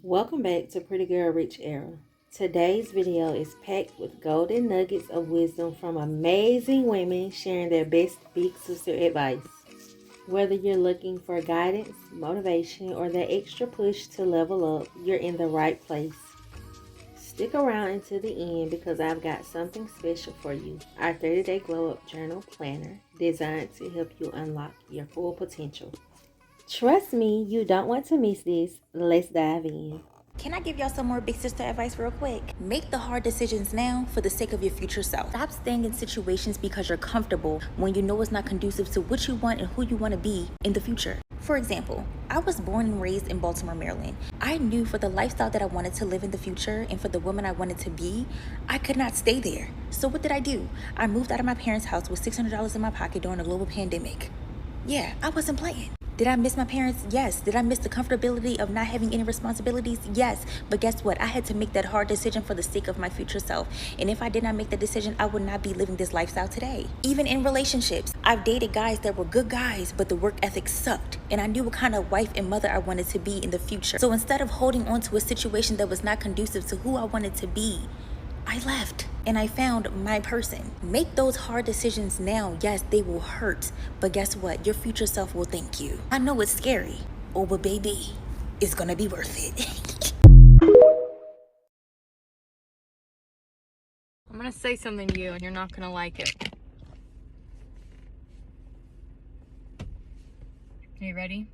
Welcome back to Pretty Girl Rich Era. Today's video is packed with golden nuggets of wisdom from amazing women sharing their best big sister advice. Whether you're looking for guidance, motivation, or that extra push to level up, you're in the right place. Stick around until the end because I've got something special for you. Our 30-day glow up journal planner designed to help you unlock your full potential. Trust me, you don't want to miss this. Let's dive in. Can I give y'all some more big sister advice real quick? Make the hard decisions now for the sake of your future self. Stop staying in situations because you're comfortable when you know it's not conducive to what you want and who you want to be in the future. For example, I was born and raised in Baltimore, Maryland. I knew for the lifestyle that I wanted to live in the future and for the woman I wanted to be, I could not stay there. So what did I do? I moved out of my parents' house with $600 in my pocket during a global pandemic. Yeah, I wasn't playing. Did I miss my parents? Yes. Did I miss the comfortability of not having any responsibilities? Yes. But guess what? I had to make that hard decision for the sake of my future self. And if I did not make that decision, I would not be living this lifestyle today. Even in relationships, I've dated guys that were good guys, but the work ethic sucked. And I knew what kind of wife and mother I wanted to be in the future. So instead of holding on to a situation that was not conducive to who I wanted to be, I left and I found my person. Make those hard decisions now. Yes, they will hurt, but guess what? Your future self will thank you. I know it's scary. Oh, but baby, it's gonna be worth it. I'm gonna say something to you and you're not gonna like it. Are you ready?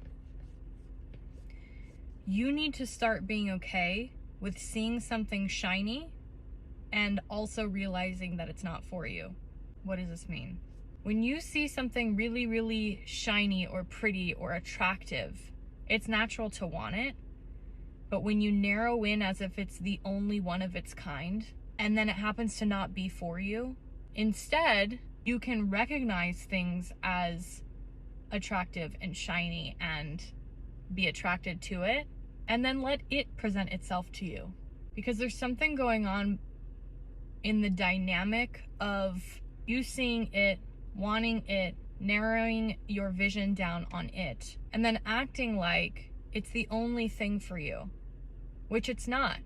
You need to start being okay with seeing something shiny and also realizing that it's not for you. What does this mean? When you see something really, really shiny or pretty or attractive, it's natural to want it. But when you narrow in as if it's the only one of its kind, and then it happens to not be for you, instead, you can recognize things as attractive and shiny and be attracted to it, and then let it present itself to you. Because there's something going on in the dynamic of you seeing it, wanting it, narrowing your vision down on it, and then acting like it's the only thing for you, which it's not.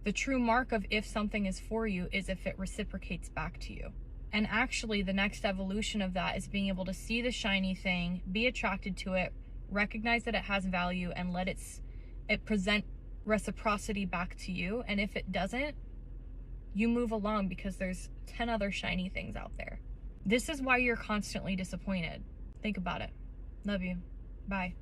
The true mark of if something is for you is if it reciprocates back to you. And actually, the next evolution of that is being able to see the shiny thing, be attracted to it, recognize that it has value, and let it present reciprocity back to you. And if it doesn't, you move along because there's 10 other shiny things out there. This is why you're constantly disappointed. Think about it. Love you. Bye.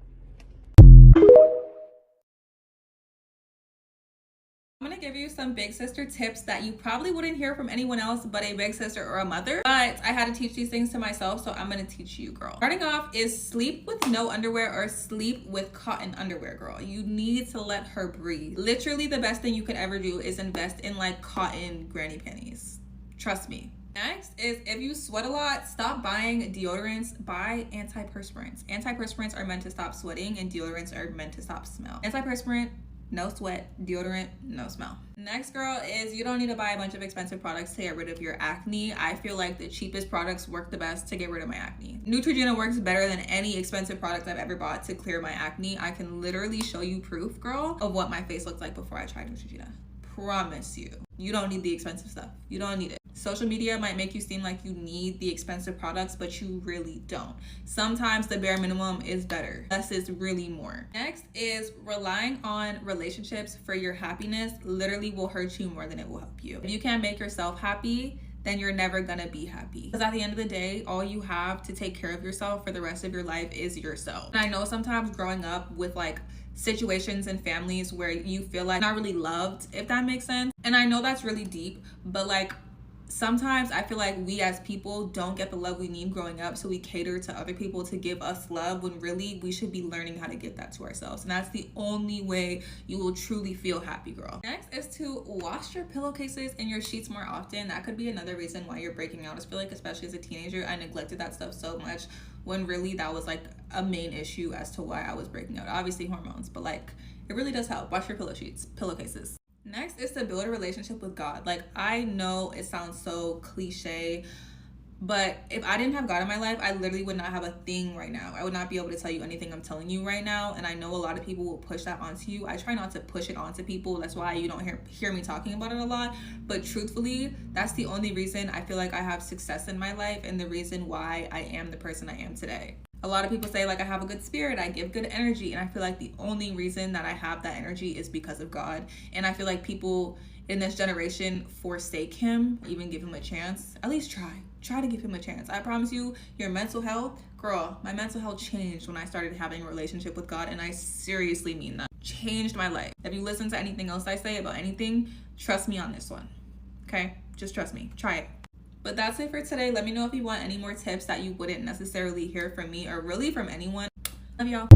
I'm gonna give you some big sister tips that you probably wouldn't hear from anyone else but a big sister or a mother, but I had to teach these things to myself, so I'm gonna teach you, girl. Starting off is sleep with no underwear or sleep with cotton underwear, girl. You need to let her breathe. Literally the best thing you could ever do is invest in like cotton granny panties. Trust me. Next is if you sweat a lot, stop buying deodorants, buy antiperspirants. Antiperspirants are meant to stop sweating and deodorants are meant to stop smell. Antiperspirant, no sweat. Deodorant, no smell. Next, girl, is you don't need to buy a bunch of expensive products to get rid of your acne. I feel like the cheapest products work the best to get rid of my acne. Neutrogena works better than any expensive product I've ever bought to clear my acne. I can literally show you proof, girl, of what my face looked like before I tried Neutrogena. Promise you. You don't need the expensive stuff. You don't need it. Social media might make you seem like you need the expensive products, but you really don't. Sometimes the bare minimum is better. Less is really more. Next is relying on relationships for your happiness literally will hurt you more than it will help you. If you can't make yourself happy, then you're never gonna be happy. Because at the end of the day, all you have to take care of yourself for the rest of your life is yourself. And I know sometimes growing up with like situations and families where you feel like not really loved, if that makes sense. And I know that's really deep, but like sometimes I feel like we as people don't get the love we need growing up, so we cater to other people to give us love when really we should be learning how to give that to ourselves. And that's the only way you will truly feel happy, girl. Next is to wash your pillowcases and your sheets more often. That could be another reason why you're breaking out. I feel like especially as a teenager, I neglected that stuff so much when really that was like a main issue as to why I was breaking out. Obviously hormones, but like it really does help. Wash your pillowcases. Next is to build a relationship with God. Like, I know it sounds so cliche, But if I didn't have God in my life, I literally would not have a thing right now. I would not be able to tell you anything I'm telling you right now. And I know a lot of people will push that onto you. I try not to push it onto people. That's why you don't hear me talking about it a lot. But truthfully, that's the only reason I feel like I have success in my life and the reason why I am the person I am today. A lot of people say like I have a good spirit, I give good energy. And I feel like the only reason that I have that energy is because of God. And I feel like people in this generation forsake him, even give him a chance. At least try to give him a chance. I promise you, your mental health, girl, my mental health changed when I started having a relationship with God, and I seriously mean that. Changed my life. If you listen to anything else I say about anything, trust me on this one, okay? Just trust me, try it. But that's it for today. Let me know if you want any more tips that you wouldn't necessarily hear from me or really from anyone. Love y'all.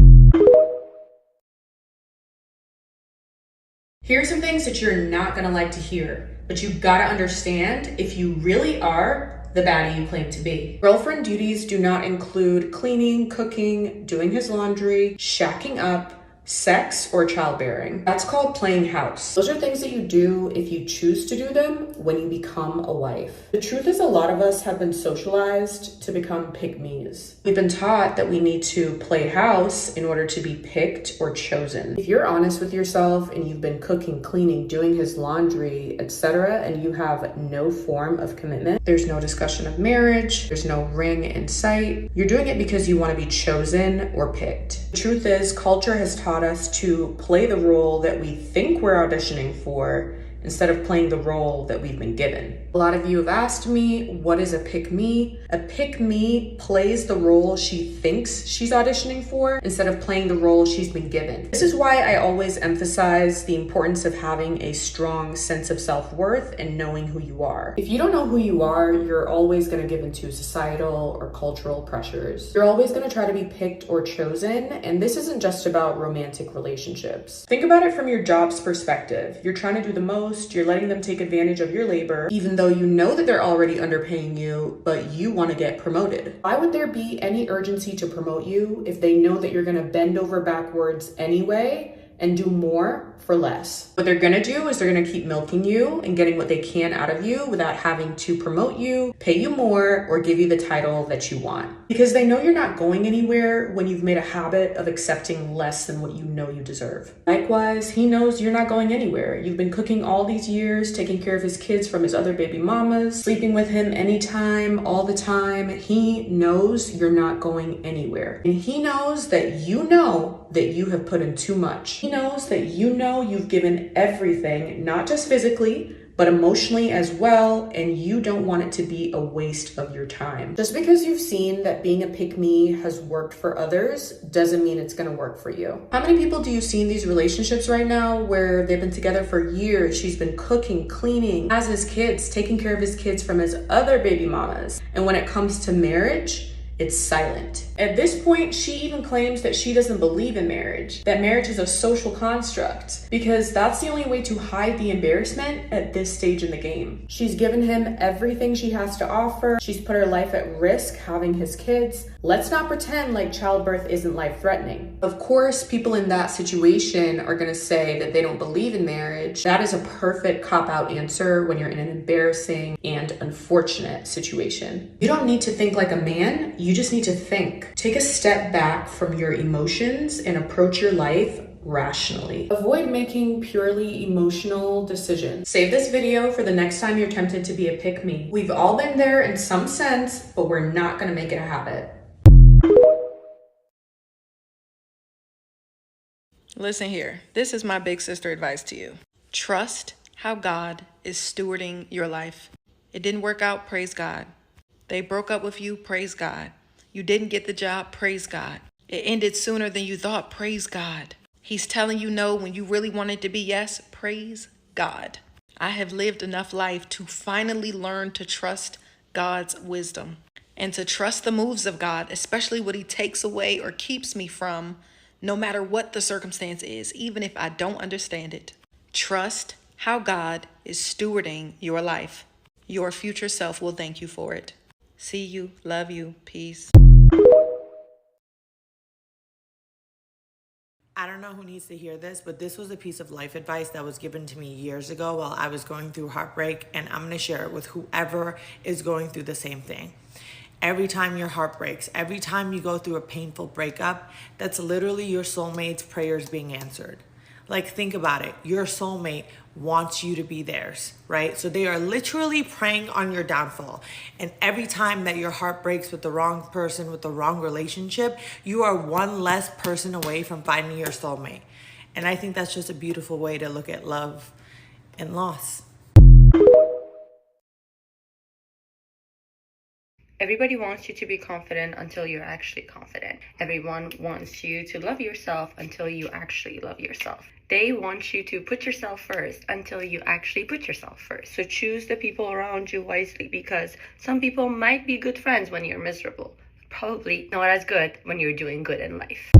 Here are some things that you're not gonna like to hear, but you've gotta understand if you really are the baddie you claim to be. Girlfriend duties do not include cleaning, cooking, doing his laundry, shacking up, sex, or childbearing. That's called playing house. Those are things that you do if you choose to do them when you become a wife. The truth is, a lot of us have been socialized to become pick-me's. We've been taught that we need to play house in order to be picked or chosen. If you're honest with yourself and you've been cooking, cleaning, doing his laundry, etc., and you have no form of commitment, there's no discussion of marriage, there's no ring in sight, you're doing it because you want to be chosen or picked. The truth is, culture has taught us to play the role that we think we're auditioning for instead of playing the role that we've been given. A lot of you have asked me, what is a pick-me? A pick-me plays the role she thinks she's auditioning for instead of playing the role she's been given. This is why I always emphasize the importance of having a strong sense of self-worth and knowing who you are. If you don't know who you are, you're always gonna give into societal or cultural pressures. You're always gonna try to be picked or chosen, and this isn't just about romantic relationships. Think about it from your job's perspective. You're trying to do the most, you're letting them take advantage of your labor, even though you know that they're already underpaying you, but you want to get promoted. Why would there be any urgency to promote you if they know that you're going to bend over backwards anyway and do more for less? What they're gonna do is they're gonna keep milking you and getting what they can out of you without having to promote you, pay you more, or give you the title that you want. Because they know you're not going anywhere when you've made a habit of accepting less than what you know you deserve. Likewise, he knows you're not going anywhere. You've been cooking all these years, taking care of his kids from his other baby mamas, sleeping with him anytime, all the time. He knows you're not going anywhere. And he knows that you have put in too much. He knows that you've given everything, not just physically, but emotionally as well, and you don't want it to be a waste of your time. Just because you've seen that being a pick-me has worked for others doesn't mean it's gonna work for you. How many people do you see in these relationships right now where they've been together for years, she's been cooking, cleaning, has his kids, taking care of his kids from his other baby mamas, and when it comes to marriage, it's silent. At this point, she even claims that she doesn't believe in marriage, that marriage is a social construct, because that's the only way to hide the embarrassment at this stage in the game. She's given him everything she has to offer. She's put her life at risk having his kids. Let's not pretend like childbirth isn't life-threatening. Of course, people in that situation are gonna say that they don't believe in marriage. That is a perfect cop-out answer when you're in an embarrassing and unfortunate situation. You don't need to think like a man, you just need to think. Take a step back from your emotions and approach your life rationally. Avoid making purely emotional decisions. Save this video for the next time you're tempted to be a pick-me. We've all been there in some sense, but we're not gonna make it a habit. Listen here, this is my big sister advice to you. Trust how God is stewarding your life. It didn't work out, praise God. They broke up with you, praise God. You didn't get the job, praise God. It ended sooner than you thought, praise God. He's telling you no when you really wanted to be yes, praise God. I have lived enough life to finally learn to trust God's wisdom and to trust the moves of God, especially what he takes away or keeps me from, no matter what the circumstance is, even if I don't understand it. Trust how God is stewarding your life. Your future self will thank you for it. See you, love you, peace. I don't know who needs to hear this, but this was a piece of life advice that was given to me years ago while I was going through heartbreak, and I'm going to share it with whoever is going through the same thing. Every time your heart breaks, every time you go through a painful breakup, that's literally your soulmate's prayers being answered. Like, think about it. Your soulmate wants you to be theirs, right? So they are literally praying on your downfall. And every time that your heart breaks with the wrong person, with the wrong relationship, you are one less person away from finding your soulmate. And I think that's just a beautiful way to look at love and loss. Everybody wants you to be confident until you're actually confident. Everyone wants you to love yourself until you actually love yourself. They want you to put yourself first until you actually put yourself first. So choose the people around you wisely, because some people might be good friends when you're miserable, probably not as good when you're doing good in life.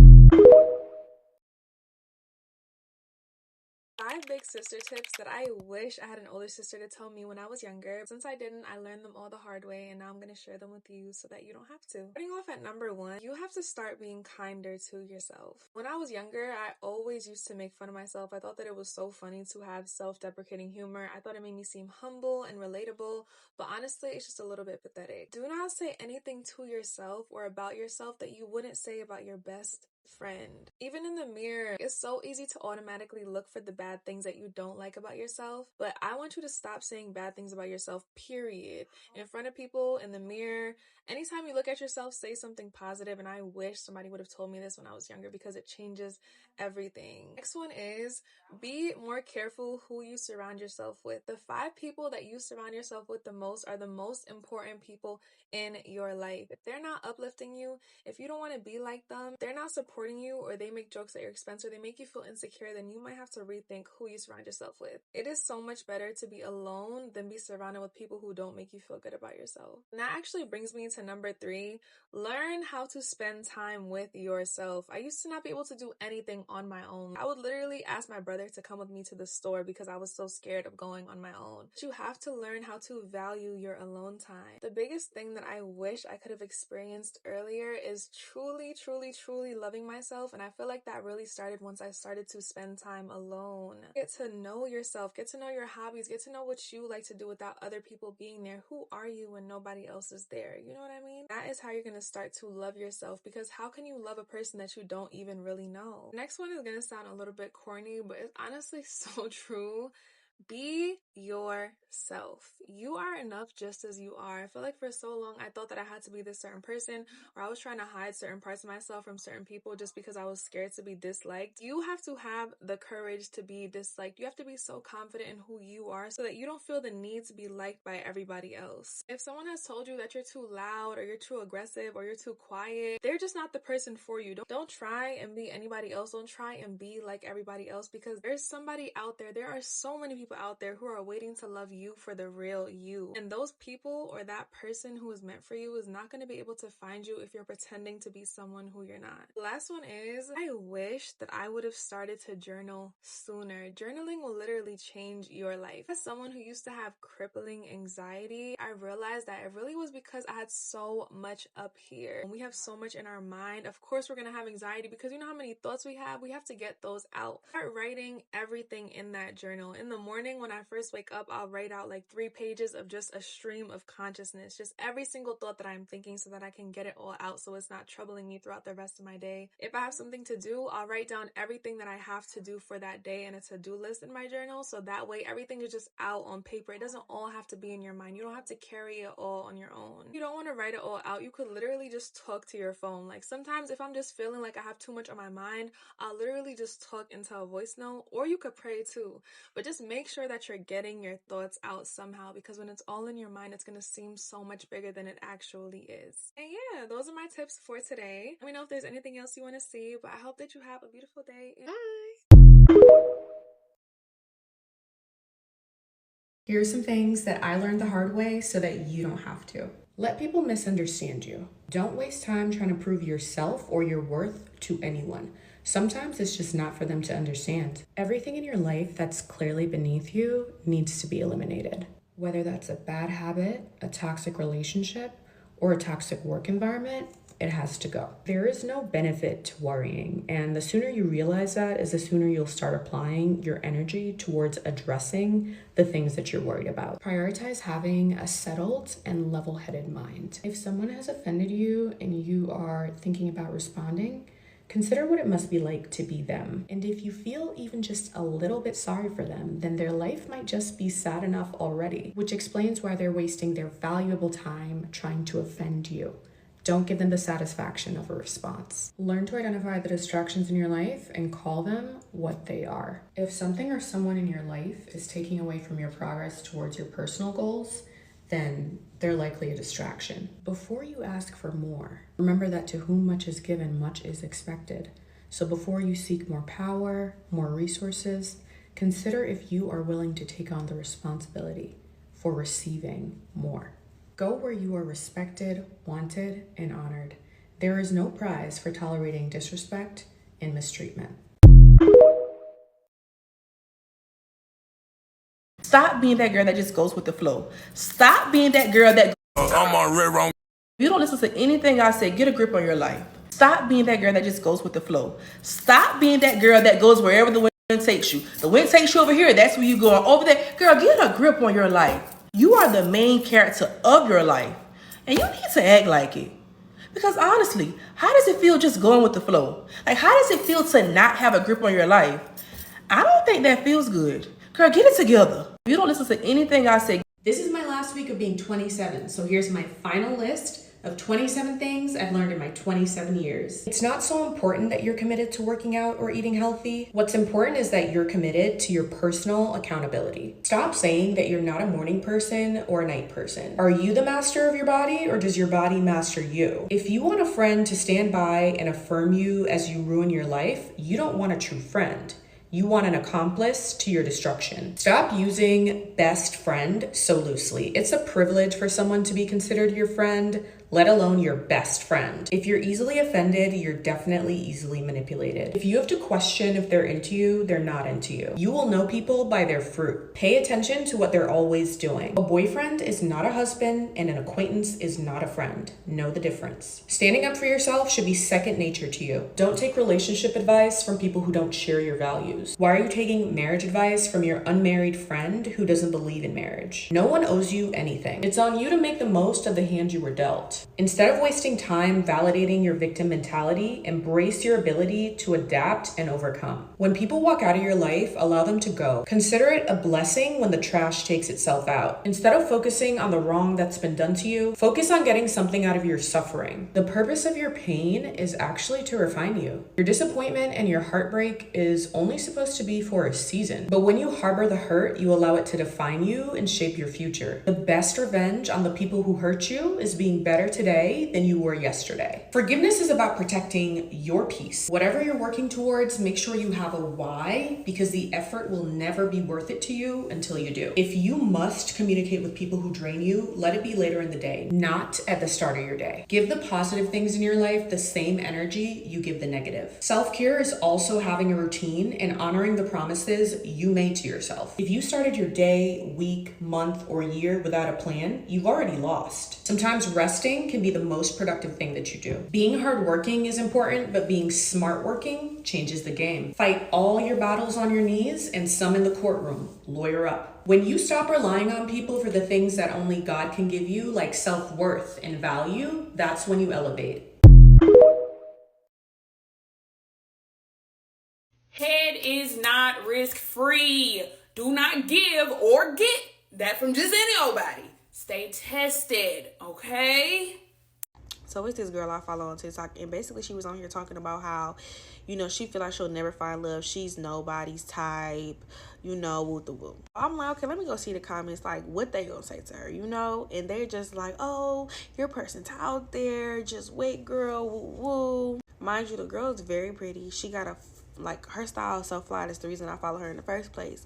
5 big sister tips that I wish I had an older sister to tell me when I was younger. Since I didn't, I learned them all the hard way, and now I'm going to share them with you so that you don't have to. Starting off at number 1, you have to start being kinder to yourself. When I was younger, I always used to make fun of myself. I thought that it was so funny to have self-deprecating humor. I thought it made me seem humble and relatable, but honestly, it's just a little bit pathetic. Do not say anything to yourself or about yourself that you wouldn't say about your best friend. Even in the mirror, it's so easy to automatically look for the bad things that you don't like about yourself, but I want you to stop saying bad things about yourself, period. In front of people, in the mirror, anytime you look at yourself, say something positive, and I wish somebody would have told me this when I was younger, because it changes everything. Next one is be more careful who you surround yourself with. The 5 people that you surround yourself with the most are the most important people in your life. If they're not uplifting you, if you don't want to be like them, they're not supporting you, or they make jokes at your expense, or they make you feel insecure, then you might have to rethink who you surround yourself with. It is so much better to be alone than be surrounded with people who don't make you feel good about yourself. And that actually brings me to number 3. Learn how to spend time with yourself. I used to not be able to do anything on my own. I would literally ask my brother to come with me to the store because I was so scared of going on my own. But you have to learn how to value your alone time. The biggest thing that I wish I could have experienced earlier is truly loving myself, and I feel like that really started once I started to spend time alone. Get to know yourself, get to know your hobbies, get to know what you like to do without other people being there. Who are you when nobody else is there? You know what I mean? That is how you're gonna start to love yourself, because how can you love a person that you don't even really know? Next one is gonna sound a little bit corny, but it's honestly so true. Be yourself. You are enough just as you are. I feel like for so long I thought that I had to be this certain person, or I was trying to hide certain parts of myself from certain people just because I was scared to be disliked. You have to have the courage to be disliked. You have to be so confident in who you are so that you don't feel the need to be liked by everybody else. If someone has told you that you're too loud, or you're too aggressive, or you're too quiet, they're just not the person for you. Don't try and be anybody else. Don't try and be like everybody else, because there's somebody out there. There are so many people out there who are waiting to love you for the real you. And those people, or that person who is meant for you, is not going to be able to find you if you're pretending to be someone who you're not. The last one is, I wish that I would have started to journal sooner. Journaling will literally change your life. As someone who used to have crippling anxiety, I realized that it really was because I had so much up here. When we have so much in our mind, of course we're going to have anxiety, because you know how many thoughts we have to get those out. Start writing everything in that journal. In the morning when I first wake up, I'll write out like 3 pages of just a stream of consciousness, just every single thought that I'm thinking, so that I can get it all out so it's not troubling me throughout the rest of my day. If I have something to do, I'll write down everything that I have to do for that day in a to-do list in my journal, so that way everything is just out on paper. It doesn't all have to be in your mind. You don't have to carry it all on your own. If you don't want to write it all out, you could literally just talk to your phone. Like sometimes if I'm just feeling like I have too much on my mind, I'll literally just talk into a voice note, or you could pray too. But just make sure that you're getting your thoughts out somehow, because when it's all in your mind, it's going to seem so much bigger than it actually is. And yeah, those are my tips for today. Let me know if there's anything else you want to see, but I hope that you have a beautiful day. Bye! Here are some things that I learned the hard way so that you don't have to. Let people misunderstand you. Don't waste time trying to prove yourself or your worth to anyone. Sometimes it's just not for them to understand. Everything in your life that's clearly beneath you needs to be eliminated. Whether that's a bad habit, a toxic relationship, or a toxic work environment, it has to go. There is no benefit to worrying, and the sooner you realize that is the sooner you'll start applying your energy towards addressing the things that you're worried about. Prioritize having a settled and level-headed mind. If someone has offended you and you are thinking about responding, consider what it must be like to be them. And if you feel even just a little bit sorry for them, then their life might just be sad enough already, which explains why they're wasting their valuable time trying to offend you. Don't give them the satisfaction of a response. Learn to identify the distractions in your life and call them what they are. If something or someone in your life is taking away from your progress towards your personal goals, then they're likely a distraction. Before you ask for more, remember that to whom much is given, much is expected. So before you seek more power, more resources, consider if you are willing to take on the responsibility for receiving more. Go where you are respected, wanted, and honored. There is no prize for tolerating disrespect and mistreatment. Stop being that girl that just goes with the flow. Stop being that girl that I'm already wrong. If you don't listen to anything I say, get a grip on your life. Stop being that girl that just goes with the flow. Stop being that girl that goes wherever the wind takes you. The wind takes you over here, that's where you go. Over there, girl, get a grip on your life. You are the main character of your life, and you need to act like it. Because honestly, how does it feel just going with the flow? Like, how does it feel to not have a grip on your life? I don't think that feels good. Girl, get it together. If you don't listen to anything I say. This is my last week of being 27, so here's my final list of 27 things I've learned in my 27 years. It's not so important that you're committed to working out or eating healthy. What's important is that you're committed to your personal accountability. Stop saying that you're not a morning person or a night person. Are you the master of your body, or does your body master you? If you want a friend to stand by and affirm you as you ruin your life, you don't want a true friend. You want an accomplice to your destruction. Stop using best friend so loosely. It's a privilege for someone to be considered your friend, let alone your best friend. If you're easily offended, you're definitely easily manipulated. If you have to question if they're into you, they're not into you. You will know people by their fruit. Pay attention to what they're always doing. A boyfriend is not a husband, and an acquaintance is not a friend. Know the difference. Standing up for yourself should be second nature to you. Don't take relationship advice from people who don't share your values. Why are you taking marriage advice from your unmarried friend who doesn't believe in marriage? No one owes you anything. It's on you to make the most of the hand you were dealt. Instead of wasting time validating your victim mentality, embrace your ability to adapt and overcome. When people walk out of your life, allow them to go. Consider it a blessing when the trash takes itself out. Instead of focusing on the wrong that's been done to you, focus on getting something out of your suffering. The purpose of your pain is actually to refine you. Your disappointment and your heartbreak is only supposed to be for a season. But when you harbor the hurt, you allow it to define you and shape your future. The best revenge on the people who hurt you is being better today than you were yesterday. Forgiveness is about protecting your peace. Whatever you're working towards, make sure you have a why, because the effort will never be worth it to you until you do. If you must communicate with people who drain you, let it be later in the day, not at the start of your day. Give the positive things in your life the same energy you give the negative. Self-care is also having a routine and honoring the promises you made to yourself. If you started your day, week, month, or year without a plan, you've already lost. Sometimes resting can be the most productive thing that you do. Being hardworking is important, but being smart working changes the game. Fight all your battles on your knees and some in the courtroom. Lawyer up. When you stop relying on people for the things that only God can give you, like self-worth and value, that's when you elevate. Head is not risk-free. Do not give or get that from just anybody. Stay tested, okay? So it's this girl I follow on TikTok, and basically she was on here talking about how, she feel like she'll never find love. She's nobody's type, woo the woo. I'm like, okay, let me go see the comments, like what they gonna say to her, and they're just like, oh, your person's out there, just wait, girl, woo woo. Mind you, the girl is very pretty. She got her style is so fly. That's the reason I follow her in the first place.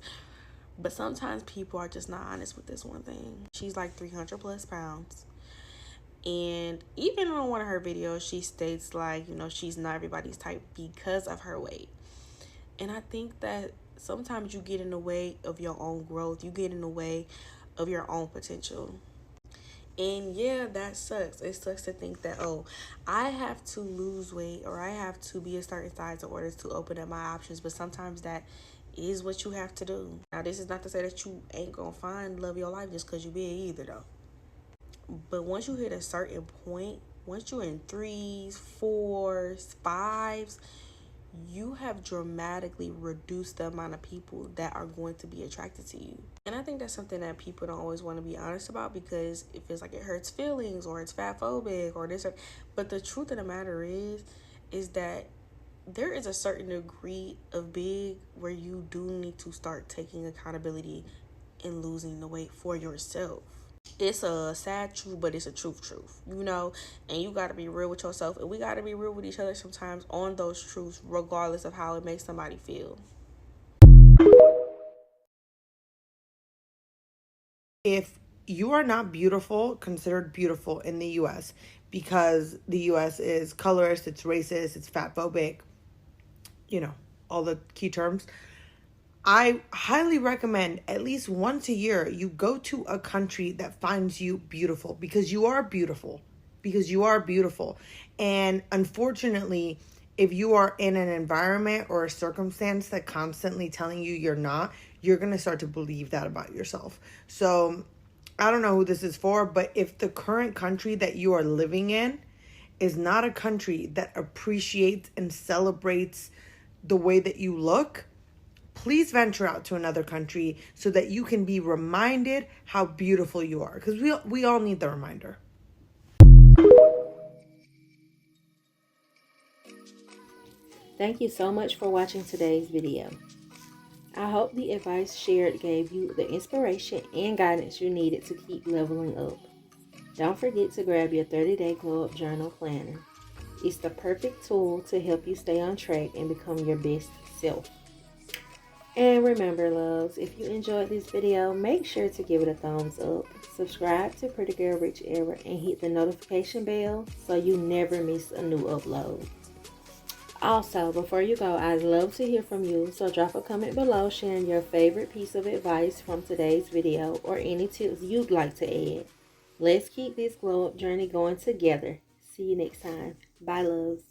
But sometimes people are just not honest with this one thing. She's like 300 plus pounds. And even on one of her videos, she states like, she's not everybody's type because of her weight. And I think that sometimes you get in the way of your own growth. You get in the way of your own potential. And yeah, that sucks. It sucks to think that, oh, I have to lose weight or I have to be a certain size in order to open up my options. But sometimes that is what you have to do. Now, this is not to say that you ain't gonna find love of your life just because you big either, though. But once you hit a certain point, once you're in threes, fours, fives, you have dramatically reduced the amount of people that are going to be attracted to you. And I think that's something that people don't always want to be honest about because it feels like it hurts feelings or it's fat phobic or this. But the truth of the matter is that there is a certain degree of big where you do need to start taking accountability and losing the weight for yourself. It's a sad truth, but it's a truth, you know, and you got to be real with yourself, and we got to be real with each other sometimes on those truths, regardless of how it makes somebody feel. If you are not beautiful, considered beautiful in the US, because the US is colorist, it's racist, it's fat phobic, you know, all the key terms, I highly recommend at least once a year you go to a country that finds you beautiful because you are beautiful. Because you are beautiful. And unfortunately, if you are in an environment or a circumstance that constantly telling you you're not, you're going to start to believe that about yourself. So I don't know who this is for, but if the current country that you are living in is not a country that appreciates and celebrates the way that you look, please venture out to another country so that you can be reminded how beautiful you are. Because we all need the reminder. Thank you so much for watching today's video. I hope the advice shared gave you the inspiration and guidance you needed to keep leveling up. Don't forget to grab your 30-day Glow Up Journal Planner. It's the perfect tool to help you stay on track and become your best self. And remember, loves, if you enjoyed this video, make sure to give it a thumbs up, subscribe to Pretty Girl Rich Era, and hit the notification bell so you never miss a new upload. Also, before you go, I'd love to hear from you, so drop a comment below sharing your favorite piece of advice from today's video or any tips you'd like to add. Let's keep this glow up journey going together. See you next time. Bye, loves.